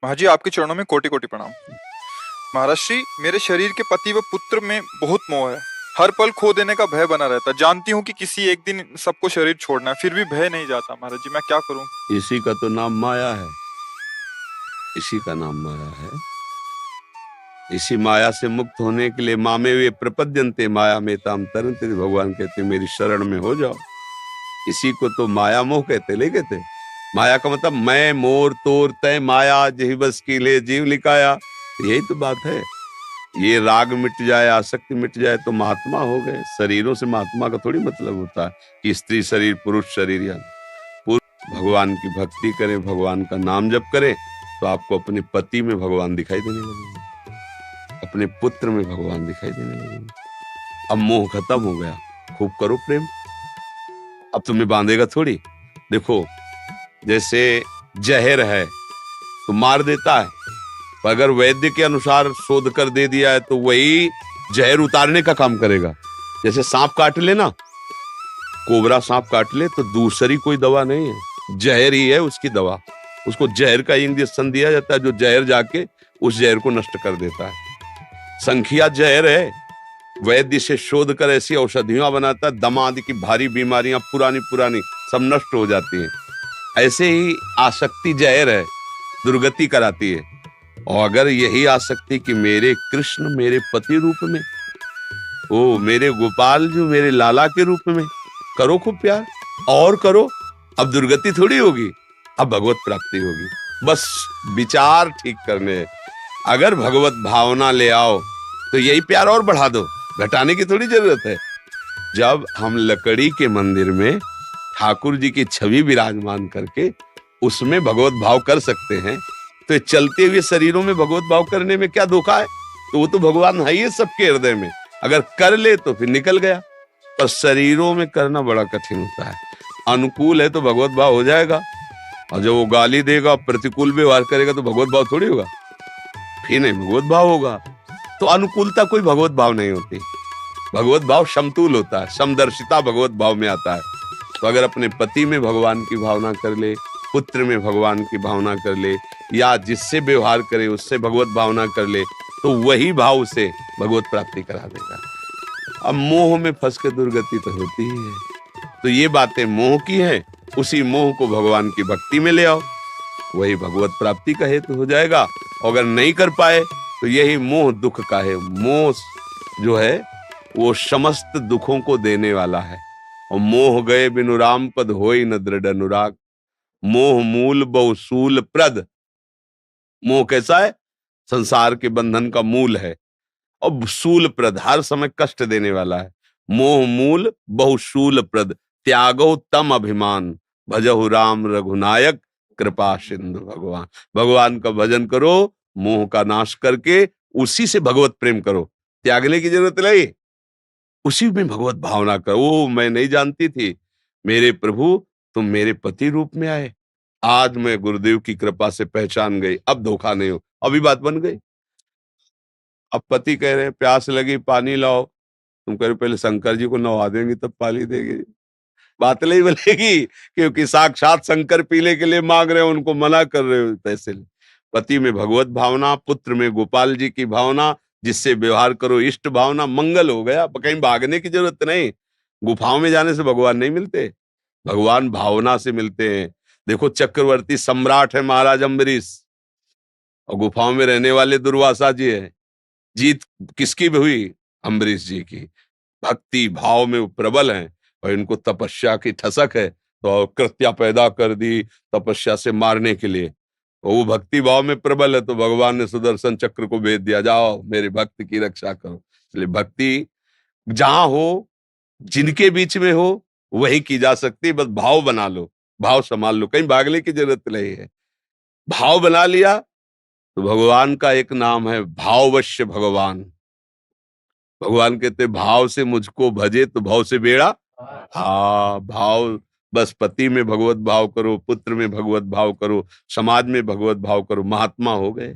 महाजी आपके चरणों में कोटि कोटि प्रणाम। महाराज श्री, मेरे शरीर के पति व पुत्र में बहुत मोह है। हर पल खो देने का भय बना रहता। जानती हूँ कि किसी एक दिन सबको शरीर छोड़ना है, फिर भी भय नहीं जाता। महाराज जी मैं क्या करूँ? इसी का तो नाम माया है। इसी का नाम माया है। इसी माया से मुक्त होने के लिए मामे वे प्रपद्यन्ते माया में ताम तरन्ते, भगवान कहते मेरी शरण में हो जाओ। इसी को तो माया मोह कहते। ले कहते माया का मतलब मैं मोर तोर तय माया जही बस की ले जीव लिखाया। यही तो बात है। ये राग मिट जाए, आसक्ति मिट जाए तो महात्मा हो गए। शरीरों से महात्मा का थोड़ी मतलब होता है कि स्त्री शरीर पुरुष शरीर। या भगवान की भक्ति करें, भगवान का नाम जप करें तो आपको अपने पति में भगवान दिखाई देने लगेंगे, अपने पुत्र में भगवान दिखाई देने लगेंगे। अब मोह खत्म हो गया, खूब करो प्रेम। अब तुम्हें बांधेगा थोड़ी। देखो जैसे जहर है तो मार देता है, पर अगर वैद्य के अनुसार शोध कर दे दिया है तो वही जहर उतारने का काम करेगा। जैसे सांप काट ले ना, कोबरा सांप काट ले तो दूसरी कोई दवा नहीं है, जहर ही है उसकी दवा। उसको जहर का इंजेक्शन दिया जाता है जो जहर जाके उस जहर को नष्ट कर देता है। संखिया जहर है, वैद्य से शोध कर ऐसी औषधियां बनाता है, दमा आदि की भारी बीमारियां पुरानी पुरानी सब नष्ट हो जाती हैं। ऐसे ही आसक्ति जहर है, दुर्गति कराती है। और अगर यही आसक्ति कि मेरे कृष्ण मेरे पति रूप में, ओ मेरे गोपाल जो मेरे लाला के रूप में, करो खूब प्यार और करो। अब दुर्गति थोड़ी होगी, अब भगवत प्राप्ति होगी। बस विचार ठीक करने, अगर भगवत भावना ले आओ तो यही प्यार और बढ़ा दो, घटाने की थोड़ी जरूरत है। जब हम लकड़ी के मंदिर में ठाकुर जी की छवि विराजमान करके उसमें भगवत भाव कर सकते हैं, तो चलते हुए शरीरों में भगवत भाव करने में क्या धोखा है? तो वो तो भगवान है ही सबके हृदय में। अगर कर ले तो फिर निकल गया, पर शरीरों में करना बड़ा कठिन होता है। अनुकूल है तो भगवत भाव हो जाएगा, और जब वो गाली देगा प्रतिकूल व्यवहार करेगा तो भगवत भाव थोड़ी होगा, फिर नहीं भगवत भाव होगा। तो अनुकूलता कोई भगवत भाव नहीं होती। भगवत भाव समतुल होता है, समदर्शिता भगवत भाव में आता है। तो अगर अपने पति में भगवान की भावना कर ले, पुत्र में भगवान की भावना कर ले, या जिससे व्यवहार करे उससे भगवत भावना कर ले, तो वही भाव से भगवत प्राप्ति करा देगा। अब मोह में फंस के दुर्गति तो होती ही है। तो ये बातें मोह की हैं, उसी मोह को भगवान की भक्ति में ले आओ, वही भगवत प्राप्ति का हेतु हो जाएगा। अगर नहीं कर पाए तो यही मोह दुख का है। मोह जो है वो समस्त दुखों को देने वाला है। और मोह गए बिनु राम पद होई न दृढ़ अनुराग, मोह मूल बहु शूल प्रद। मोह कैसा है? संसार के बंधन का मूल है, और शूल प्रद हर समय कष्ट देने वाला है। मोह मूल बहु शूल प्रद, त्यागो तम अभिमान, भजहु राम रघुनायक कृपा सिंधु भगवान। भगवान का भजन करो, मोह का नाश करके उसी से भगवत प्रेम करो, त्यागने की जरूरत नहीं, उसी में भगवत भावना करो। ओ मैं नहीं जानती थी मेरे प्रभु तुम मेरे पति रूप में आए, आज मैं गुरुदेव की कृपा से पहचान गई, अब धोखा नहीं हो। अभी बात बन गई। अब पति कह रहे प्यास लगी पानी लाओ, तुम कह रहे पहले शंकर जी को नवा देंगी तब पानी देगी। बात नहीं बनेगी, क्योंकि साक्षात शंकर पीने के लिए मांग रहे हो, उनको मना कर रहे हो पैसे। पति में भगवत भावना, पुत्र में गोपाल जी की भावना, जिससे व्यवहार करो इष्ट भावना, मंगल हो गया। कहीं भागने की जरूरत नहीं। गुफाओं में जाने से भगवान नहीं मिलते, भगवान भावना से मिलते हैं। देखो चक्रवर्ती सम्राट है महाराज अम्बरीश, और गुफाओं में रहने वाले दुर्वासा जी है। जीत किसकी भी हुई? अम्बरीश जी की। भक्ति भाव में वो प्रबल हैं, और इनको तपस्या की ठसक है, तो कृत्या पैदा कर दी तपस्या से मारने के लिए। और वो भक्ति भाव में प्रबल है, तो भगवान ने सुदर्शन चक्र को भेज दिया, जाओ मेरे भक्त की रक्षा करो। इसलिए भक्ति जहां हो, जिनके बीच में हो, वही की जा सकती है। बस भाव बना लो, भाव संभाल लो, कहीं भागने की जरूरत नहीं है। भाव बना लिया तो भगवान का एक नाम है भाववश्य भगवान। भगवान कहते भाव से मुझको भजे तो भाव से बेड़ा। हाँ भाव, बस पति में भगवत भाव करो, पुत्र में भगवत भाव करो, समाज में भगवत भाव करो, महात्मा हो गए।